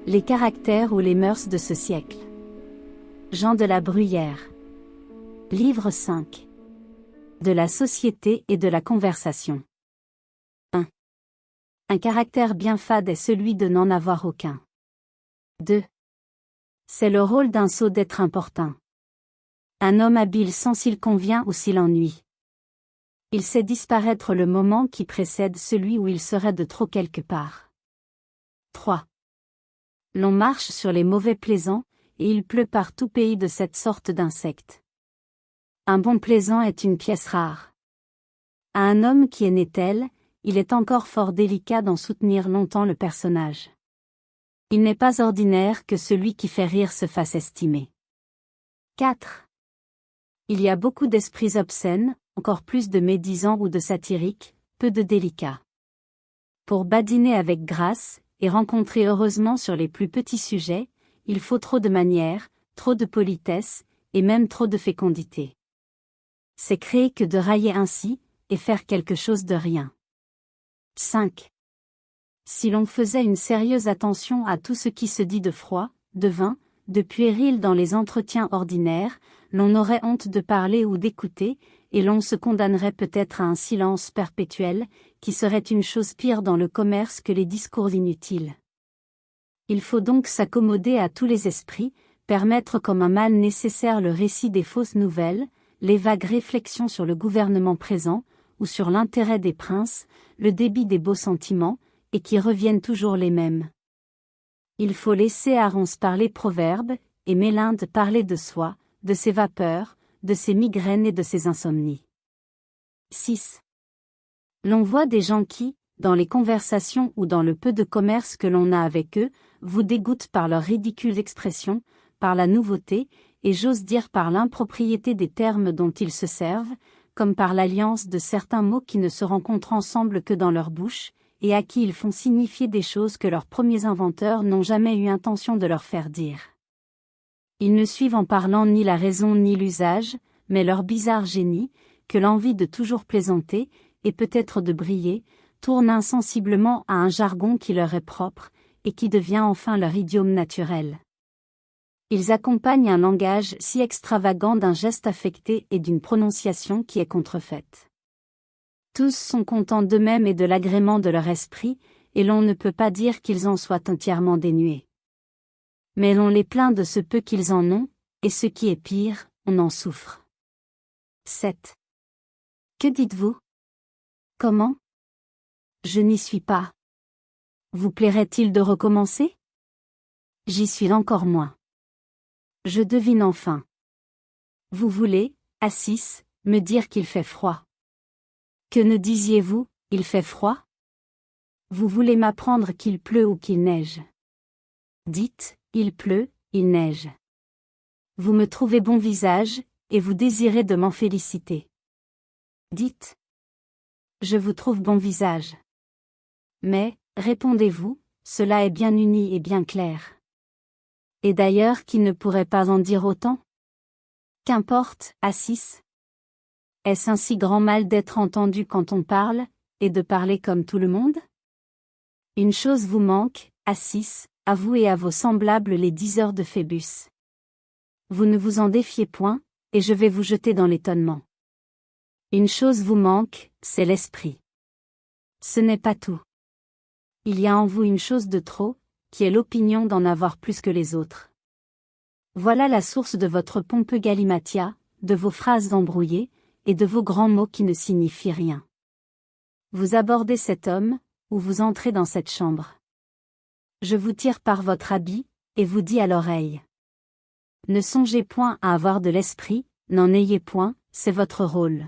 Les caractères ou les mœurs de ce siècle. Jean de la Bruyère. Livre 5. De la société et de la conversation. 1. Un caractère bien fade est celui de n'en avoir aucun. 2. C'est le rôle d'un sot d'être importun. Un homme habile sans s'il convient ou s'il ennuie. Il sait disparaître le moment qui précède celui où il serait de trop quelque part. 3. L'on marche sur les mauvais plaisants, et il pleut par tout pays de cette sorte d'insectes. Un bon plaisant est une pièce rare. À un homme qui est né tel, il est encore fort délicat d'en soutenir longtemps le personnage. Il n'est pas ordinaire que celui qui fait rire se fasse estimer. 4. Il y a beaucoup d'esprits obscènes, encore plus de médisants ou de satiriques, peu de délicats. Pour badiner avec grâce, et rencontrer heureusement sur les plus petits sujets, il faut trop de manières, trop de politesse, et même trop de fécondité. C'est créer que de railler ainsi, et faire quelque chose de rien. 5. Si l'on faisait une sérieuse attention à tout ce qui se dit de froid, de vain, de puéril dans les entretiens ordinaires, l'on aurait honte de parler ou d'écouter, et l'on se condamnerait peut-être à un silence perpétuel, qui serait une chose pire dans le commerce que les discours inutiles. Il faut donc s'accommoder à tous les esprits, permettre comme un mal nécessaire le récit des fausses nouvelles, les vagues réflexions sur le gouvernement présent, ou sur l'intérêt des princes, le débit des beaux sentiments, et qui reviennent toujours les mêmes. Il faut laisser Arons parler proverbes, et Mélinde parler de soi, de ses vapeurs, de ses migraines et de ses insomnies. 6. L'on voit des gens qui, dans les conversations ou dans le peu de commerce que l'on a avec eux, vous dégoûtent par leurs ridicules expressions, par la nouveauté, et j'ose dire par l'impropriété des termes dont ils se servent, comme par l'alliance de certains mots qui ne se rencontrent ensemble que dans leur bouche, et à qui ils font signifier des choses que leurs premiers inventeurs n'ont jamais eu intention de leur faire dire. Ils ne suivent en parlant ni la raison ni l'usage, mais leur bizarre génie, que l'envie de toujours plaisanter, et peut-être de briller, tourne insensiblement à un jargon qui leur est propre, et qui devient enfin leur idiome naturel. Ils accompagnent un langage si extravagant d'un geste affecté et d'une prononciation qui est contrefaite. Tous sont contents d'eux-mêmes et de l'agrément de leur esprit, et l'on ne peut pas dire qu'ils en soient entièrement dénués. Mais l'on les plaint de ce peu qu'ils en ont, et ce qui est pire, on en souffre. 7. Que dites-vous? Comment? Je n'y suis pas. Vous plairait-il de recommencer? J'y suis encore moins. Je devine enfin. Vous voulez, Assis, me dire qu'il fait froid. Que ne disiez-vous, il fait froid? Vous voulez m'apprendre qu'il pleut ou qu'il neige. Dites, il pleut, il neige. Vous me trouvez bon visage, et vous désirez de m'en féliciter. Dites. Je vous trouve bon visage. Mais, répondez-vous, cela est bien uni et bien clair. Et d'ailleurs qui ne pourrait pas en dire autant? Qu'importe, Assis. Est-ce un si grand mal d'être entendu quand on parle, et de parler comme tout le monde? Une chose vous manque, Assis, à vous et à vos semblables les 10 heures de Phébus. Vous ne vous en défiez point, et je vais vous jeter dans l'étonnement. Une chose vous manque, c'est l'esprit. Ce n'est pas tout. Il y a en vous une chose de trop, qui est l'opinion d'en avoir plus que les autres. Voilà la source de votre pompeux galimatia, de vos phrases embrouillées, et de vos grands mots qui ne signifient rien. Vous abordez cet homme, ou vous entrez dans cette chambre. Je vous tire par votre habit, et vous dis à l'oreille. Ne songez point à avoir de l'esprit, n'en ayez point, c'est votre rôle.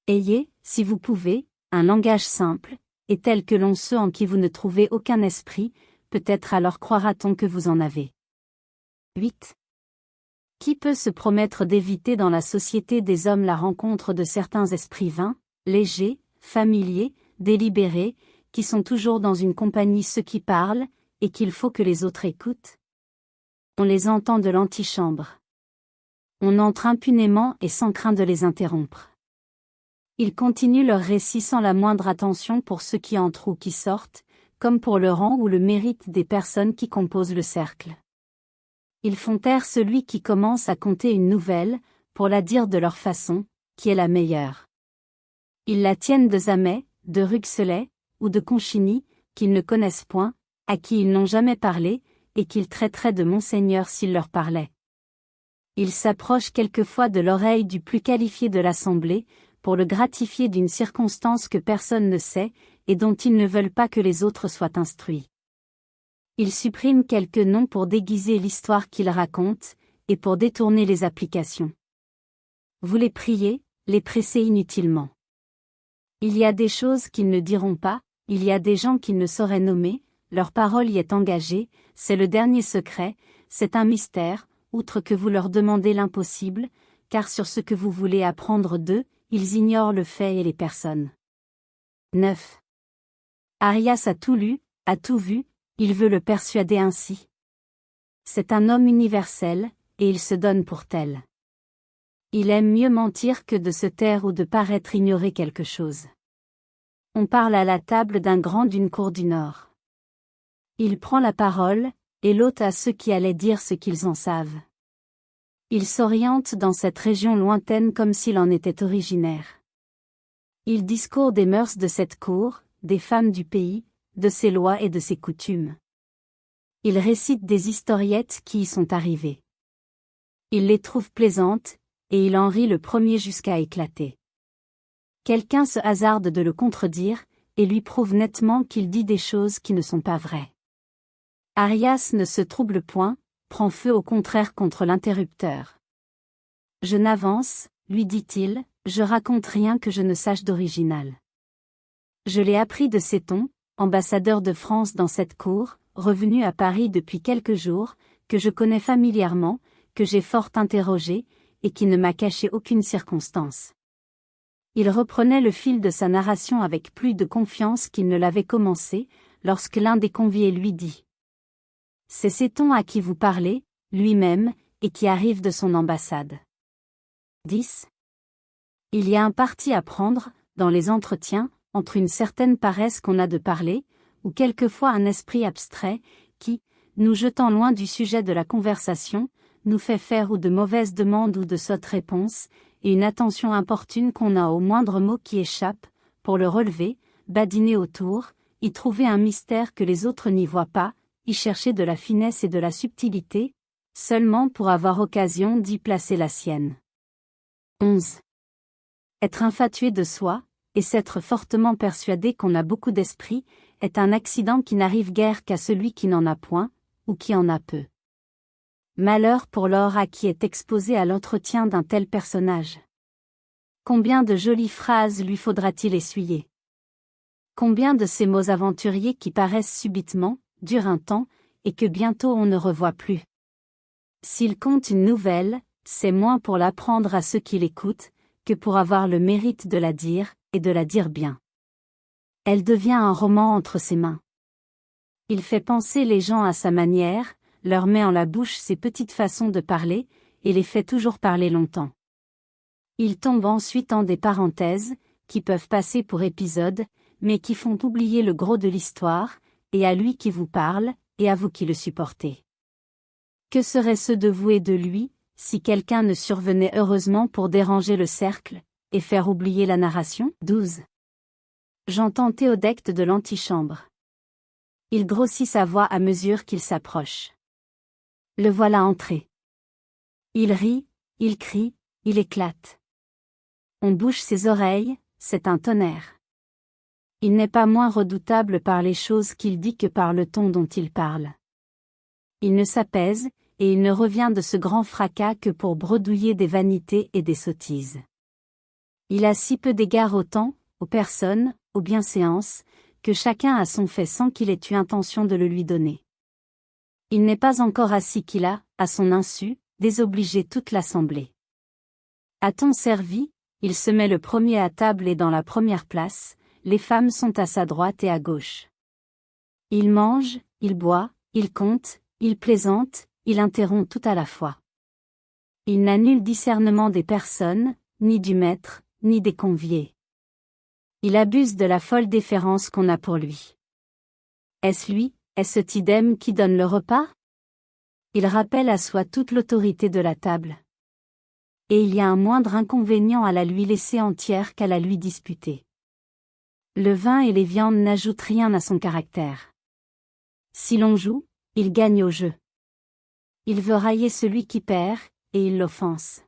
Ayez, si vous pouvez, un langage simple, et tel que l'on ceux en qui vous ne trouvez aucun esprit, peut-être alors croira-t-on que vous en avez. 8. Qui peut se promettre d'éviter dans la société des hommes la rencontre de certains esprits vains, légers, familiers, délibérés, qui sont toujours dans une compagnie ceux qui parlent, et qu'il faut que les autres écoutent? On les entend de l'antichambre. On entre impunément et sans crainte de les interrompre. Ils continuent leur récit sans la moindre attention pour ceux qui entrent ou qui sortent, comme pour le rang ou le mérite des personnes qui composent le cercle. Ils font taire celui qui commence à conter une nouvelle, pour la dire de leur façon, qui est la meilleure. Ils la tiennent de Zamet, de Ruxellais, ou de Conchigny, qu'ils ne connaissent point, à qui ils n'ont jamais parlé, et qu'ils traiteraient de Monseigneur s'ils leur parlaient. Ils s'approchent quelquefois de l'oreille du plus qualifié de l'Assemblée, pour le gratifier d'une circonstance que personne ne sait, et dont ils ne veulent pas que les autres soient instruits. Ils suppriment quelques noms pour déguiser l'histoire qu'ils racontent, et pour détourner les applications. Vous les priez, les pressez inutilement. Il y a des choses qu'ils ne diront pas, il y a des gens qu'ils ne sauraient nommer, leur parole y est engagée, c'est le dernier secret, c'est un mystère, outre que vous leur demandez l'impossible, car sur ce que vous voulez apprendre d'eux, ils ignorent le fait et les personnes. 9. Arias a tout lu, a tout vu, il veut le persuader ainsi. C'est un homme universel, et il se donne pour tel. Il aime mieux mentir que de se taire ou de paraître ignorer quelque chose. On parle à la table d'un grand d'une cour du Nord. Il prend la parole, et l'ôte à ceux qui allaient dire ce qu'ils en savent. Il s'oriente dans cette région lointaine comme s'il en était originaire. Il discourt des mœurs de cette cour, des femmes du pays, de ses lois et de ses coutumes. Il récite des historiettes qui y sont arrivées. Il les trouve plaisantes, et il en rit le premier jusqu'à éclater. Quelqu'un se hasarde de le contredire, et lui prouve nettement qu'il dit des choses qui ne sont pas vraies. Arias ne se trouble point, prend feu au contraire contre l'interrupteur. Je n'avance, lui dit-il, je raconte rien que je ne sache d'original. Je l'ai appris de Seton, ambassadeur de France dans cette cour, revenu à Paris depuis quelques jours, que je connais familièrement, que j'ai fort interrogé, et qui ne m'a caché aucune circonstance. Il reprenait le fil de sa narration avec plus de confiance qu'il ne l'avait commencé, lorsque l'un des conviés lui dit. C'est Seton à qui vous parlez, lui-même, et qui arrive de son ambassade. 10. Il y a un parti à prendre, dans les entretiens, entre une certaine paresse qu'on a de parler, ou quelquefois un esprit abstrait, qui, nous jetant loin du sujet de la conversation, nous fait faire ou de mauvaises demandes ou de sottes réponses, et une attention importune qu'on a au moindre mot qui échappe, pour le relever, badiner autour, y trouver un mystère que les autres n'y voient pas, y chercher de la finesse et de la subtilité, seulement pour avoir occasion d'y placer la sienne. 11. Être infatué de soi, et s'être fortement persuadé qu'on a beaucoup d'esprit, est un accident qui n'arrive guère qu'à celui qui n'en a point, ou qui en a peu. Malheur pour l'or à qui est exposé à l'entretien d'un tel personnage. Combien de jolies phrases lui faudra-t-il essuyer? Combien de ces mots aventuriers qui paraissent subitement, durent un temps, et que bientôt on ne revoit plus. S'il conte une nouvelle, c'est moins pour l'apprendre à ceux qui l'écoutent, que pour avoir le mérite de la dire, et de la dire bien. Elle devient un roman entre ses mains. Il fait penser les gens à sa manière, leur met en la bouche ses petites façons de parler, et les fait toujours parler longtemps. Il tombe ensuite en des parenthèses, qui peuvent passer pour épisodes, mais qui font oublier le gros de l'histoire, et à lui qui vous parle, et à vous qui le supportez. Que seraient ceux de vous et de lui, si quelqu'un ne survenait heureusement pour déranger le cercle, et faire oublier la narration? 12. J'entends Théodecte de l'antichambre. Il grossit sa voix à mesure qu'il s'approche. Le voilà entré. Il rit, il crie, il éclate. On bouche ses oreilles, c'est un tonnerre. Il n'est pas moins redoutable par les choses qu'il dit que par le ton dont il parle. Il ne s'apaise, et il ne revient de ce grand fracas que pour bredouiller des vanités et des sottises. Il a si peu d'égard au temps, aux personnes, aux bienséances, que chacun a son fait sans qu'il ait eu intention de le lui donner. Il n'est pas encore assis qu'il a, à son insu, désobligé toute l'assemblée. A-t-on servi, il se met le premier à table et dans la première place, les femmes sont à sa droite et à gauche. Il mange, il boit, il compte, il plaisante, il interrompt tout à la fois. Il n'a nul discernement des personnes, ni du maître, ni des conviés. Il abuse de la folle déférence qu'on a pour lui. Est-ce lui, est-ce Tidème qui donne le repas? Il rappelle à soi toute l'autorité de la table. Et il y a un moindre inconvénient à la lui laisser entière qu'à la lui disputer. Le vin et les viandes n'ajoutent rien à son caractère. Si l'on joue, il gagne au jeu. Il veut railler celui qui perd, et il l'offense.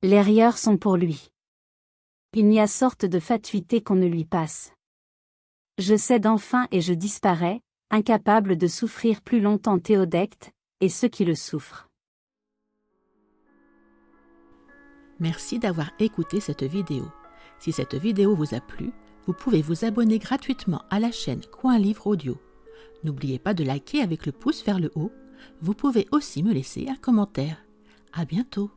Les rieurs sont pour lui. Il n'y a sorte de fatuité qu'on ne lui passe. Je cède enfin et je disparais, incapable de souffrir plus longtemps Théodecte, et ceux qui le souffrent. Merci d'avoir écouté cette vidéo. Si cette vidéo vous a plu, vous pouvez vous abonner gratuitement à la chaîne Coin Livre Audio. N'oubliez pas de liker avec le pouce vers le haut. Vous pouvez aussi me laisser un commentaire. À bientôt.